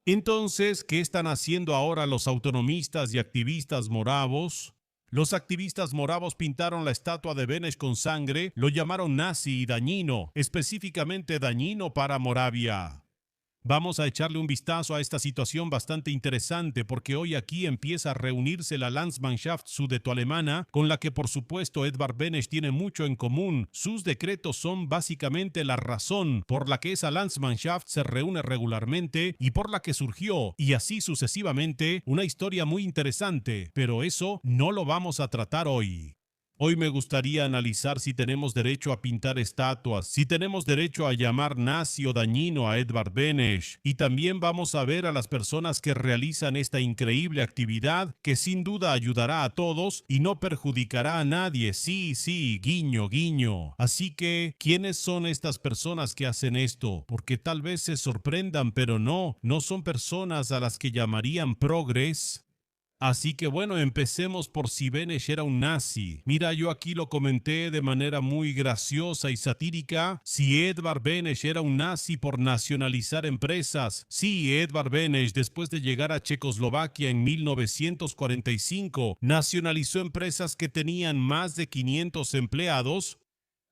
Entonces, ¿qué están haciendo ahora los autonomistas y activistas moravos? Los activistas moravos pintaron la estatua de Beneš con sangre, lo llamaron nazi y dañino, específicamente dañino para Moravia. Vamos a echarle un vistazo a esta situación bastante interesante porque hoy aquí empieza a reunirse la Landsmannschaft sudeto-alemana, con la que por supuesto Edvard Beneš tiene mucho en común. Sus decretos son básicamente la razón por la que esa Landsmannschaft se reúne regularmente y por la que surgió, y así sucesivamente, una historia muy interesante, pero eso no lo vamos a tratar hoy. Hoy me gustaría analizar si tenemos derecho a pintar estatuas, si tenemos derecho a llamar nazi o dañino a Edvard Beneš, y también vamos a ver a las personas que realizan esta increíble actividad que sin duda ayudará a todos y no perjudicará a nadie. Sí, sí, guiño, guiño. Así que, ¿quiénes son estas personas que hacen esto? Porque tal vez se sorprendan, pero no son personas a las que llamarían progres. Así que bueno, empecemos por si Beneš era un nazi. Mira, yo aquí lo comenté de manera muy graciosa y satírica. Si Edvard Beneš era un nazi por nacionalizar empresas. Sí, Edvard Beneš, después de llegar a Checoslovaquia en 1945, nacionalizó empresas que tenían más de 500 empleados.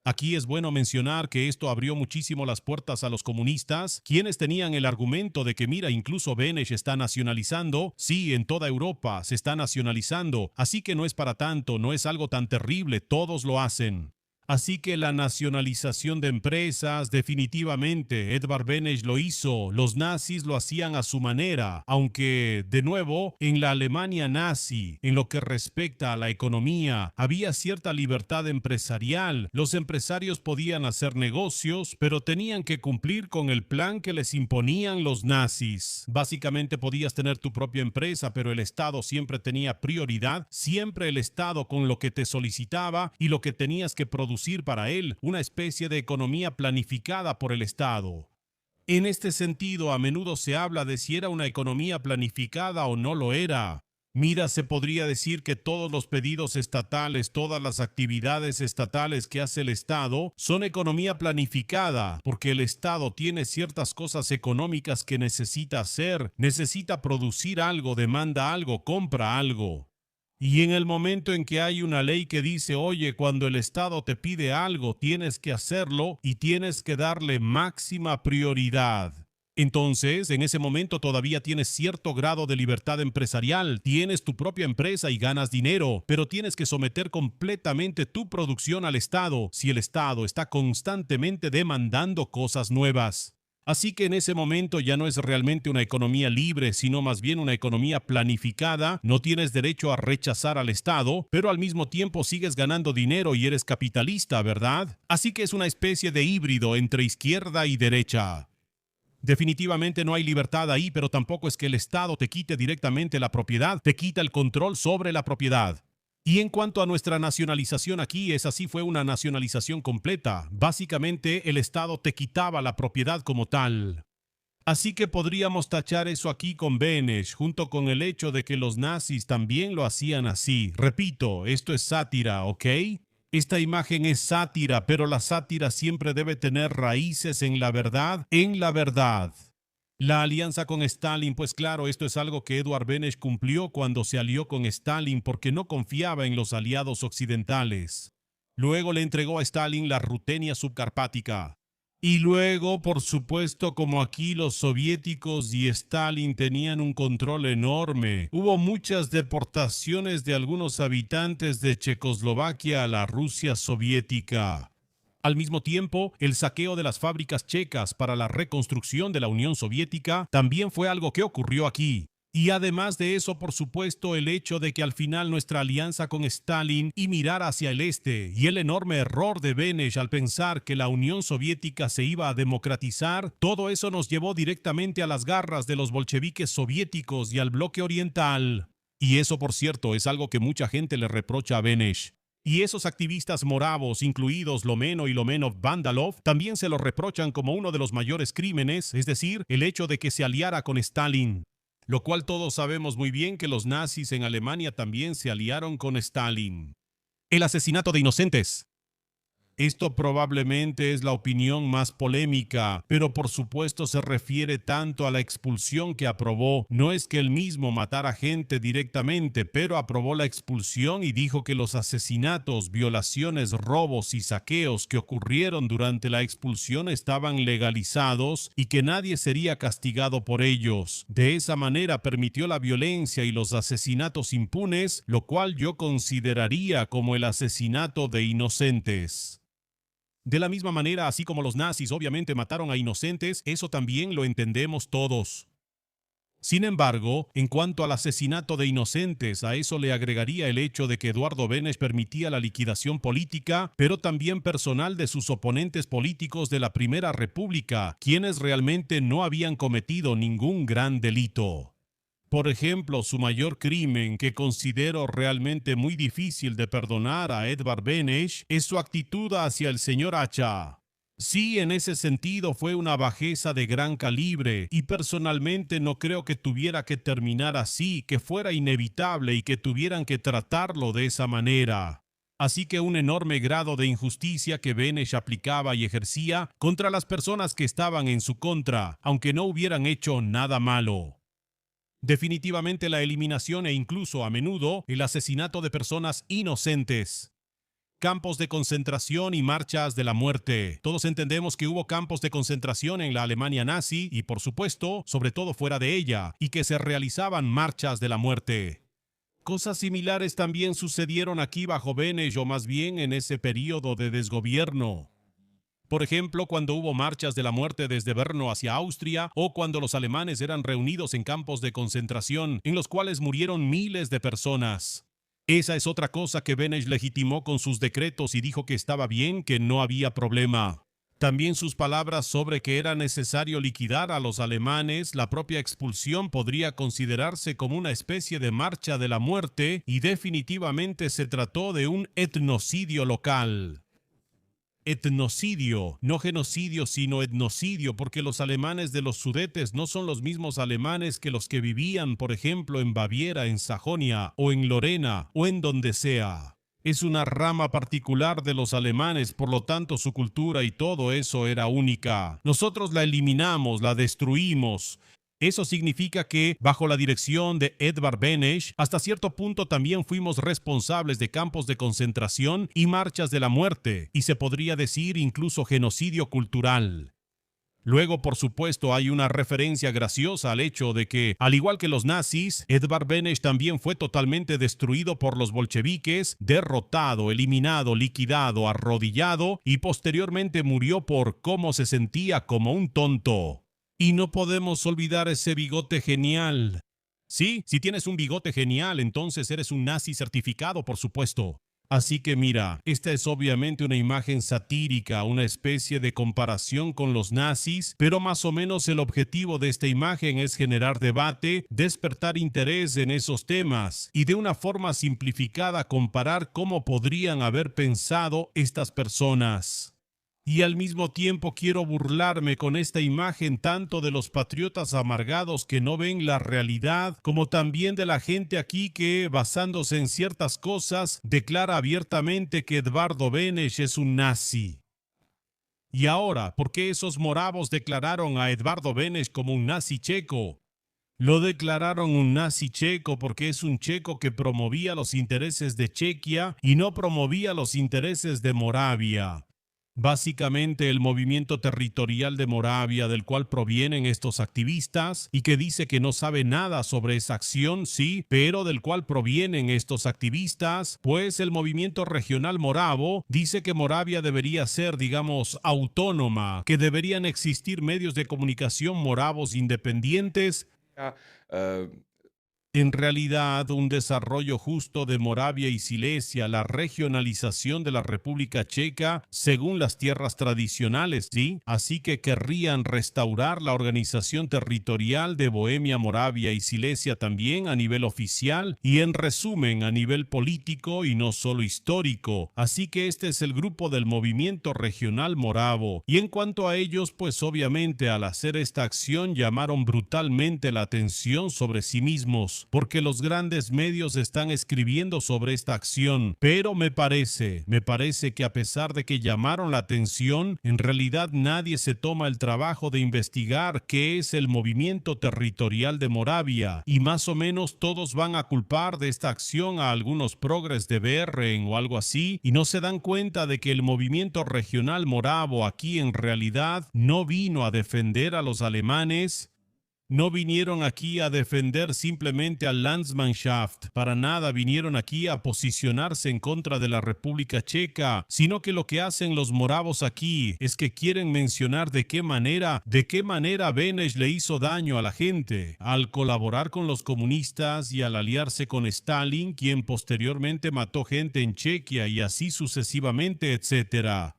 Aquí es bueno mencionar que esto abrió muchísimo las puertas a los comunistas, quienes tenían el argumento de que mira, incluso Beneš está nacionalizando. Sí, en toda Europa se está nacionalizando, así que no es para tanto, no es algo tan terrible, todos lo hacen. Así que la nacionalización de empresas, definitivamente, Edvard Beneš lo hizo, los nazis lo hacían a su manera, aunque, de nuevo, en la Alemania nazi, en lo que respecta a la economía, había cierta libertad empresarial, los empresarios podían hacer negocios, pero tenían que cumplir con el plan que les imponían los nazis. Básicamente podías tener tu propia empresa, pero el Estado siempre tenía prioridad, siempre el Estado con lo que te solicitaba y lo que tenías que producir para él, una especie de economía planificada por el Estado. En este sentido, a menudo se habla de si era una economía planificada o no lo era. Mira, se podría decir que todos los pedidos estatales, todas las actividades estatales que hace el Estado son economía planificada, porque el Estado tiene ciertas cosas económicas que necesita hacer, necesita producir algo, demanda algo, compra algo. Y en el momento en que hay una ley que dice, oye, cuando el Estado te pide algo, tienes que hacerlo y tienes que darle máxima prioridad. Entonces, en ese momento todavía tienes cierto grado de libertad empresarial, tienes tu propia empresa y ganas dinero, pero tienes que someter completamente tu producción al Estado si el Estado está constantemente demandando cosas nuevas. Así que en ese momento ya no es realmente una economía libre, sino más bien una economía planificada. No tienes derecho a rechazar al Estado, pero al mismo tiempo sigues ganando dinero y eres capitalista, ¿verdad? Así que es una especie de híbrido entre izquierda y derecha. Definitivamente no hay libertad ahí, pero tampoco es que el Estado te quite directamente la propiedad, te quita el control sobre la propiedad. Y en cuanto a nuestra nacionalización aquí, fue una nacionalización completa. Básicamente, el Estado te quitaba la propiedad como tal. Así que podríamos tachar eso aquí con Beneš, junto con el hecho de que los nazis también lo hacían así. Repito, esto es sátira, ¿ok? Esta imagen es sátira, pero la sátira siempre debe tener raíces en la verdad, en la verdad. La alianza con Stalin, pues claro, esto es algo que Edvard Beneš cumplió cuando se alió con Stalin porque no confiaba en los aliados occidentales. Luego le entregó a Stalin la Rutenia subcarpática. Y luego, por supuesto, como aquí los soviéticos y Stalin tenían un control enorme, hubo muchas deportaciones de algunos habitantes de Checoslovaquia a la Rusia soviética. Al mismo tiempo, el saqueo de las fábricas checas para la reconstrucción de la Unión Soviética también fue algo que ocurrió aquí. Y además de eso, por supuesto, el hecho de que al final nuestra alianza con Stalin y mirar hacia el este y el enorme error de Beneš al pensar que la Unión Soviética se iba a democratizar, todo eso nos llevó directamente a las garras de los bolcheviques soviéticos y al bloque oriental. Y eso, por cierto, es algo que mucha gente le reprocha a Beneš. Y esos activistas moravos, incluidos Lomeno y Lomenov-Vandalov, también se lo reprochan como uno de los mayores crímenes, es decir, el hecho de que se aliara con Stalin. Lo cual todos sabemos muy bien que los nazis en Alemania también se aliaron con Stalin. El asesinato de inocentes. Esto probablemente es la opinión más polémica, pero por supuesto se refiere tanto a la expulsión que aprobó. No es que él mismo matara gente directamente, pero aprobó la expulsión y dijo que los asesinatos, violaciones, robos y saqueos que ocurrieron durante la expulsión estaban legalizados y que nadie sería castigado por ellos. De esa manera permitió la violencia y los asesinatos impunes, lo cual yo consideraría como el asesinato de inocentes. De la misma manera, así como los nazis obviamente mataron a inocentes, eso también lo entendemos todos. Sin embargo, en cuanto al asesinato de inocentes, a eso le agregaría el hecho de que Eduardo Benes permitía la liquidación política, pero también personal de sus oponentes políticos de la Primera República, quienes realmente no habían cometido ningún gran delito. Por ejemplo, su mayor crimen, que considero realmente muy difícil de perdonar a Edvard Beneš, es su actitud hacia el señor Hacha. Sí, en ese sentido fue una bajeza de gran calibre, y personalmente no creo que tuviera que terminar así, que fuera inevitable y que tuvieran que tratarlo de esa manera. Así que un enorme grado de injusticia que Beneš aplicaba y ejercía contra las personas que estaban en su contra, aunque no hubieran hecho nada malo. Definitivamente la eliminación e incluso a menudo el asesinato de personas inocentes. Campos de concentración y marchas de la muerte. Todos entendemos que hubo campos de concentración en la Alemania nazi y, por supuesto, sobre todo fuera de ella, y que se realizaban marchas de la muerte. Cosas similares también sucedieron aquí bajo Beneš, o más bien en ese período de desgobierno. Por ejemplo, cuando hubo marchas de la muerte desde Brno hacia Austria, o cuando los alemanes eran reunidos en campos de concentración, en los cuales murieron miles de personas. Esa es otra cosa que Beneš legitimó con sus decretos y dijo que estaba bien, que no había problema. También sus palabras sobre que era necesario liquidar a los alemanes, la propia expulsión podría considerarse como una especie de marcha de la muerte, y definitivamente se trató de un etnocidio local. Etnocidio, no genocidio, sino etnocidio, porque los alemanes de los Sudetes no son los mismos alemanes que los que vivían, por ejemplo, en Baviera, en Sajonia, o en Lorena, o en donde sea. Es una rama particular de los alemanes, por lo tanto su cultura y todo eso era única. Nosotros la eliminamos, la destruimos. Eso significa que, bajo la dirección de Edvard Beneš, hasta cierto punto también fuimos responsables de campos de concentración y marchas de la muerte, y se podría decir incluso genocidio cultural. Luego, por supuesto, hay una referencia graciosa al hecho de que, al igual que los nazis, Edvard Beneš también fue totalmente destruido por los bolcheviques, derrotado, eliminado, liquidado, arrodillado, y posteriormente murió por cómo se sentía como un tonto. Y no podemos olvidar ese bigote genial. Sí, si tienes un bigote genial, entonces eres un nazi certificado, por supuesto. Así que mira, esta es obviamente una imagen satírica, una especie de comparación con los nazis, pero más o menos el objetivo de esta imagen es generar debate, despertar interés en esos temas y de una forma simplificada comparar cómo podrían haber pensado estas personas. Y al mismo tiempo quiero burlarme con esta imagen tanto de los patriotas amargados que no ven la realidad, como también de la gente aquí que, basándose en ciertas cosas, declara abiertamente que Eduardo Beneš es un nazi. Y ahora, ¿por qué esos moravos declararon a Eduardo Beneš como un nazi checo? Lo declararon un nazi checo porque es un checo que promovía los intereses de Chequia y no promovía los intereses de Moravia. Básicamente el movimiento territorial de Moravia del cual provienen estos activistas y que dice que no sabe nada sobre esa acción, sí, pero del cual provienen estos activistas, pues el movimiento regional moravo dice que Moravia debería ser, digamos, autónoma, que deberían existir medios de comunicación moravos independientes. En realidad, un desarrollo justo de Moravia y Silesia, la regionalización de la República Checa según las tierras tradicionales, ¿sí? Así que querrían restaurar la organización territorial de Bohemia, Moravia y Silesia también a nivel oficial y en resumen a nivel político y no solo histórico. Así que este es el grupo del movimiento regional moravo. Y en cuanto a ellos, pues obviamente al hacer esta acción llamaron brutalmente la atención sobre sí mismos. porque los grandes medios están escribiendo sobre esta acción, pero me parece que a pesar de que llamaron la atención, en realidad nadie se toma el trabajo de investigar qué es el movimiento territorial de Moravia, y más o menos todos van a culpar de esta acción a algunos progres de Berren o algo así, y no se dan cuenta de que el movimiento regional moravo aquí en realidad no vino a defender a los alemanes. No vinieron aquí a defender simplemente al Landsmannschaft, para nada vinieron aquí a posicionarse en contra de la República Checa, sino que lo que hacen los moravos aquí es que quieren mencionar de qué manera Beneš le hizo daño a la gente, al colaborar con los comunistas y al aliarse con Stalin, quien posteriormente mató gente en Chequia y así sucesivamente, etcétera.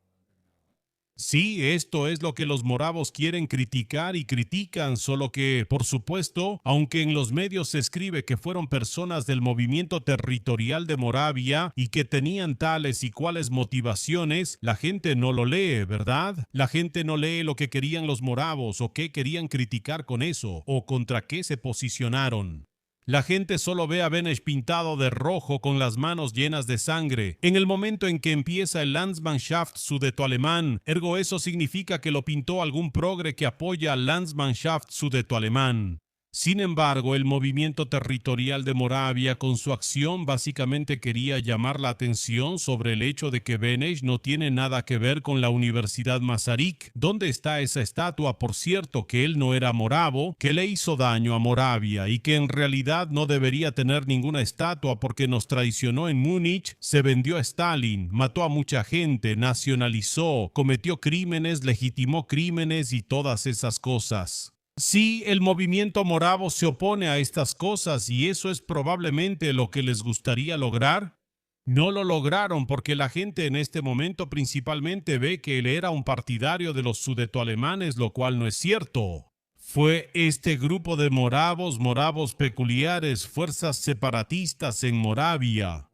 Sí, esto es lo que los moravos quieren criticar y critican, solo que, por supuesto, aunque en los medios se escribe que fueron personas del movimiento territorial de Moravia y que tenían tales y cuales motivaciones, la gente no lo lee, ¿verdad? La gente no lee lo que querían los moravos o qué querían criticar con eso o contra qué se posicionaron. La gente solo ve a Beneš pintado de rojo con las manos llenas de sangre. En el momento en que empieza el Landsmannschaft sudeto-alemán, ergo eso significa que lo pintó algún progre que apoya al Landsmannschaft sudeto-alemán. Sin embargo, el movimiento territorial de Moravia con su acción básicamente quería llamar la atención sobre el hecho de que Beneš no tiene nada que ver con la Universidad Masaryk. ¿Dónde está esa estatua, por cierto, que él no era moravo, que le hizo daño a Moravia y que en realidad no debería tener ninguna estatua porque nos traicionó en Múnich, se vendió a Stalin, mató a mucha gente, nacionalizó, cometió crímenes, legitimó crímenes y todas esas cosas? Sí, el movimiento moravo se opone a estas cosas y eso es probablemente lo que les gustaría lograr. No lo lograron porque la gente en este momento principalmente ve que él era un partidario de los sudetoalemanes, lo cual no es cierto. Fue este grupo de moravos peculiares, fuerzas separatistas en Moravia.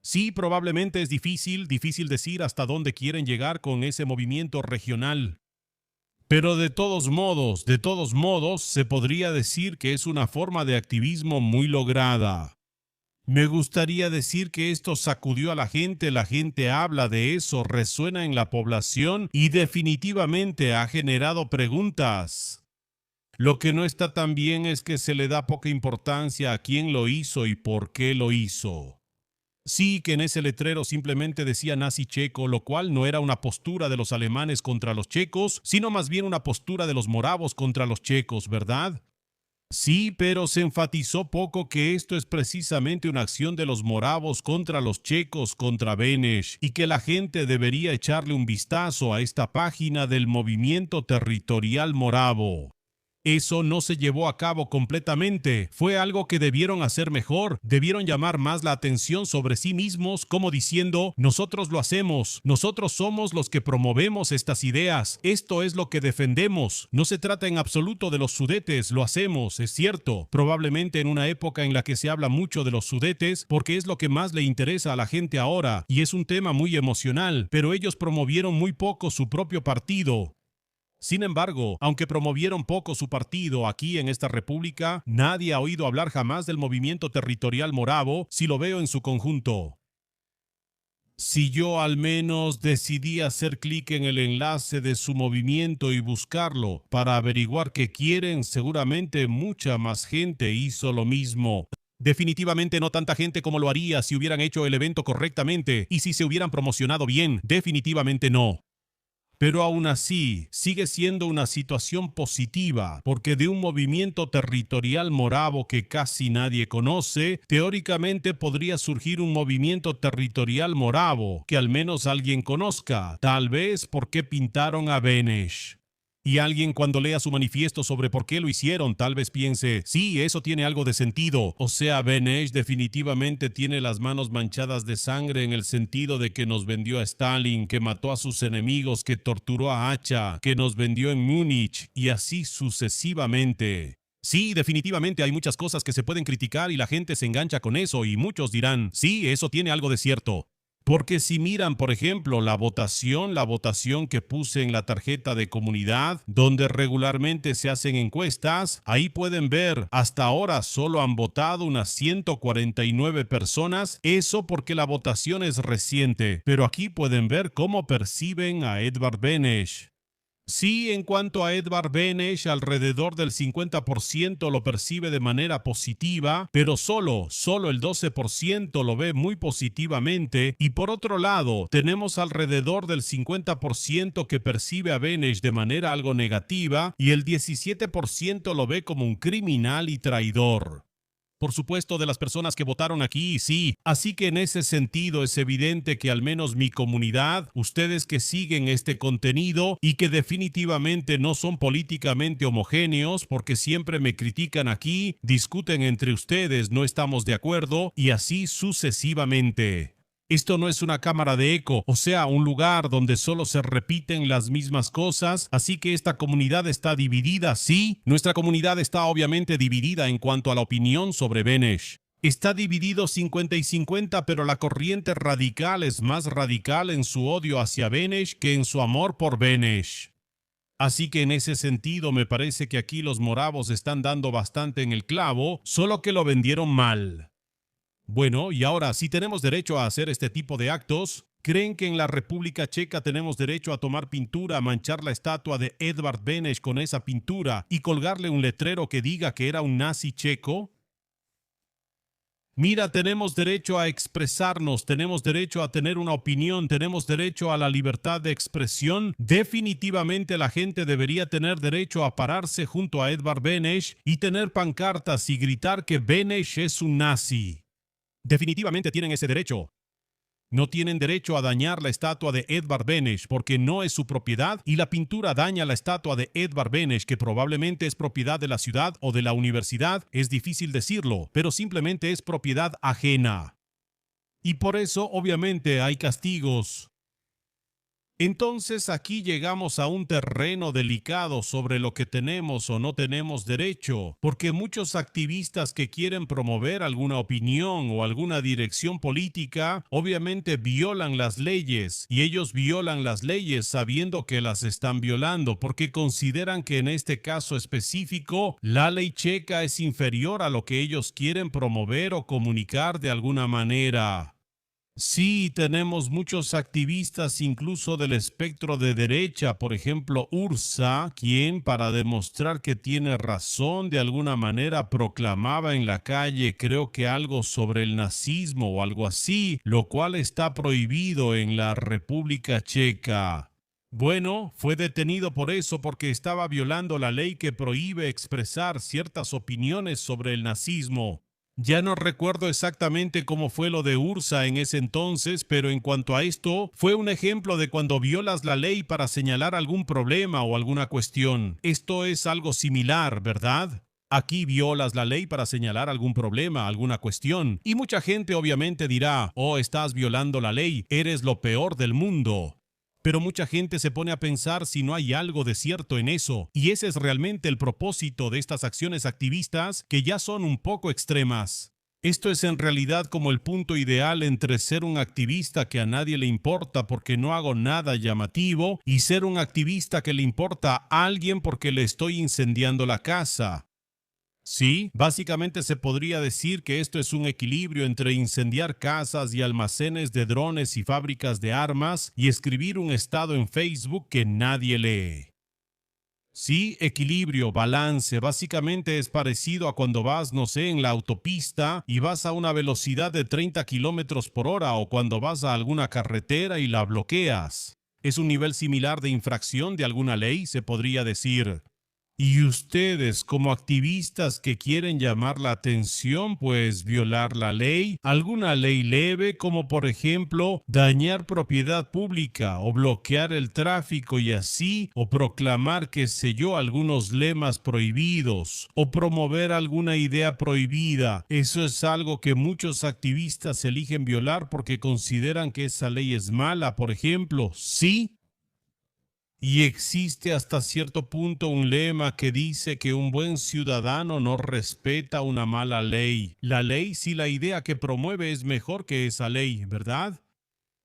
Sí, probablemente es difícil decir hasta dónde quieren llegar con ese movimiento regional. Pero de todos modos, se podría decir que es una forma de activismo muy lograda. Me gustaría decir que esto sacudió a la gente habla de eso, resuena en la población y definitivamente ha generado preguntas. Lo que no está tan bien es que se le da poca importancia a quién lo hizo y por qué lo hizo. Sí, que en ese letrero simplemente decía nazi checo, lo cual no era una postura de los alemanes contra los checos, sino más bien una postura de los moravos contra los checos, ¿verdad? Sí, pero se enfatizó poco que esto es precisamente una acción de los moravos contra los checos, contra Beneš, y que la gente debería echarle un vistazo a esta página del movimiento territorial moravo. Eso no se llevó a cabo completamente. Fue algo que debieron hacer mejor. Debieron llamar más la atención sobre sí mismos, como diciendo, nosotros lo hacemos. Nosotros somos los que promovemos estas ideas. Esto es lo que defendemos. No se trata en absoluto de los sudetes. Lo hacemos, es cierto. Probablemente en una época en la que se habla mucho de los sudetes, porque es lo que más le interesa a la gente ahora, y es un tema muy emocional, pero ellos promovieron muy poco su propio partido. Sin embargo, aunque promovieron poco su partido aquí en esta república, nadie ha oído hablar jamás del movimiento territorial moravo si lo veo en su conjunto. Si yo al menos decidí hacer clic en el enlace de su movimiento y buscarlo para averiguar qué quieren, seguramente mucha más gente hizo lo mismo. Definitivamente no tanta gente como lo haría si hubieran hecho el evento correctamente y si se hubieran promocionado bien. Definitivamente no. Pero aún así, sigue siendo una situación positiva, porque de un movimiento territorial moravo que casi nadie conoce, teóricamente podría surgir un movimiento territorial moravo que al menos alguien conozca, tal vez porque pintaron a Beneš. Y alguien cuando lea su manifiesto sobre por qué lo hicieron, tal vez piense, sí, eso tiene algo de sentido. O sea, Beneš definitivamente tiene las manos manchadas de sangre en el sentido de que nos vendió a Stalin, que mató a sus enemigos, que torturó a Hacha, que nos vendió en Múnich, y así sucesivamente. Sí, definitivamente hay muchas cosas que se pueden criticar y la gente se engancha con eso y muchos dirán, sí, eso tiene algo de cierto. Porque si miran, por ejemplo, la votación que puse en la tarjeta de comunidad, donde regularmente se hacen encuestas, ahí pueden ver, hasta ahora solo han votado unas 149 personas, eso porque la votación es reciente, pero aquí pueden ver cómo perciben a Edvard Beneš. Sí, en cuanto a Edvard Beneš, alrededor del 50% lo percibe de manera positiva, pero solo el 12% lo ve muy positivamente, y por otro lado, tenemos alrededor del 50% que percibe a Beneš de manera algo negativa, y el 17% lo ve como un criminal y traidor. Por supuesto, de las personas que votaron aquí, sí. Así que en ese sentido es evidente que al menos mi comunidad, ustedes que siguen este contenido y que definitivamente no son políticamente homogéneos porque siempre me critican aquí, discuten entre ustedes, no estamos de acuerdo y así sucesivamente. Esto no es una cámara de eco, o sea, un lugar donde solo se repiten las mismas cosas, así que esta comunidad está dividida, sí. Nuestra comunidad está obviamente dividida en cuanto a la opinión sobre Beneš. Está dividido 50 y 50, pero la corriente radical es más radical en su odio hacia Beneš que en su amor por Beneš. Así que en ese sentido me parece que aquí los moravos están dando bastante en el clavo, solo que lo vendieron mal. Bueno, y ahora, si tenemos derecho a hacer este tipo de actos, ¿creen que en la República Checa tenemos derecho a tomar pintura, manchar la estatua de Edvard Beneš con esa pintura y colgarle un letrero que diga que era un nazi checo? Mira, tenemos derecho a expresarnos, tenemos derecho a tener una opinión, tenemos derecho a la libertad de expresión. Definitivamente la gente debería tener derecho a pararse junto a Edvard Beneš y tener pancartas y gritar que Beneš es un nazi. Definitivamente tienen ese derecho. No tienen derecho a dañar la estatua de Edvard Beneš porque no es su propiedad y la pintura daña la estatua de Edvard Beneš que probablemente es propiedad de la ciudad o de la universidad, es difícil decirlo, pero simplemente es propiedad ajena. Y por eso obviamente hay castigos. Entonces aquí llegamos a un terreno delicado sobre lo que tenemos o no tenemos derecho, porque muchos activistas que quieren promover alguna opinión o alguna dirección política, obviamente violan las leyes, y ellos violan las leyes sabiendo que las están violando, porque consideran que en este caso específico, la ley checa es inferior a lo que ellos quieren promover o comunicar de alguna manera. Sí, tenemos muchos activistas incluso del espectro de derecha, por ejemplo Ursa, quien para demostrar que tiene razón de alguna manera proclamaba en la calle creo que algo sobre el nazismo o algo así, lo cual está prohibido en la República Checa. Bueno, fue detenido por eso porque estaba violando la ley que prohíbe expresar ciertas opiniones sobre el nazismo. Ya no recuerdo exactamente cómo fue lo de Ursa en ese entonces, pero en cuanto a esto, fue un ejemplo de cuando violas la ley para señalar algún problema o alguna cuestión. Esto es algo similar, ¿verdad? Aquí violas la ley para señalar algún problema, alguna cuestión. Y mucha gente obviamente dirá, oh, estás violando la ley, eres lo peor del mundo. Pero mucha gente se pone a pensar si no hay algo de cierto en eso, y ese es realmente el propósito de estas acciones activistas que ya son un poco extremas. Esto es en realidad como el punto ideal entre ser un activista que a nadie le importa porque no hago nada llamativo y ser un activista que le importa a alguien porque le estoy incendiando la casa. Sí, básicamente se podría decir que esto es un equilibrio entre incendiar casas y almacenes de drones y fábricas de armas y escribir un estado en Facebook que nadie lee. Sí, equilibrio, balance, básicamente es parecido a cuando vas, no sé, en la autopista y vas a una velocidad de 30 kilómetros por hora o cuando vas a alguna carretera y la bloqueas. Es un nivel similar de infracción de alguna ley, se podría decir. Y ustedes, como activistas que quieren llamar la atención, pues violar la ley, alguna ley leve, como por ejemplo dañar propiedad pública o bloquear el tráfico y así, o proclamar, qué sé yo, algunos lemas prohibidos, o promover alguna idea prohibida. Eso es algo que muchos activistas eligen violar porque consideran que esa ley es mala, por ejemplo, ¿sí? Y existe hasta cierto punto un lema que dice que un buen ciudadano no respeta una mala ley. La ley si la idea que promueve es mejor que esa ley, ¿verdad?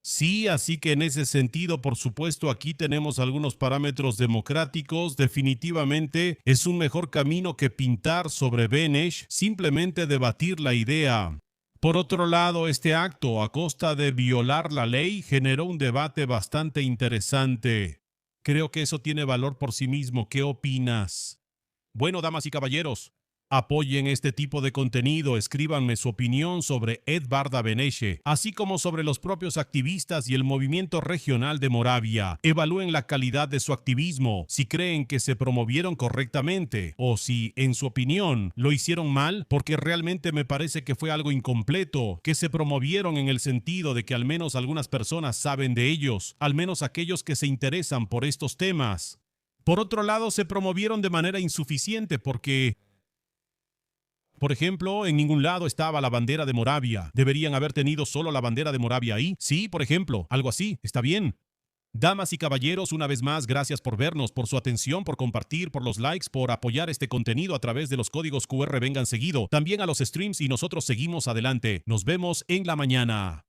Sí, así que en ese sentido, por supuesto, aquí tenemos algunos parámetros democráticos. Definitivamente es un mejor camino que pintar sobre Benesch, simplemente debatir la idea. Por otro lado, este acto, a costa de violar la ley, generó un debate bastante interesante. Creo que eso tiene valor por sí mismo. ¿Qué opinas? Bueno, damas y caballeros, apoyen este tipo de contenido, escríbanme su opinión sobre Edvarda Beneche, así como sobre los propios activistas y el movimiento regional de Moravia. Evalúen la calidad de su activismo, si creen que se promovieron correctamente o si, en su opinión, lo hicieron mal, porque realmente me parece que fue algo incompleto, que se promovieron en el sentido de que al menos algunas personas saben de ellos, al menos aquellos que se interesan por estos temas. Por otro lado, se promovieron de manera insuficiente porque, por ejemplo, en ningún lado estaba la bandera de Moravia. ¿Deberían haber tenido solo la bandera de Moravia ahí? Sí, por ejemplo, algo así. Está bien. Damas y caballeros, una vez más, gracias por vernos, por su atención, por compartir, por los likes, por apoyar este contenido a través de los códigos QR. Vengan seguido. También a los streams y nosotros seguimos adelante. Nos vemos en la mañana.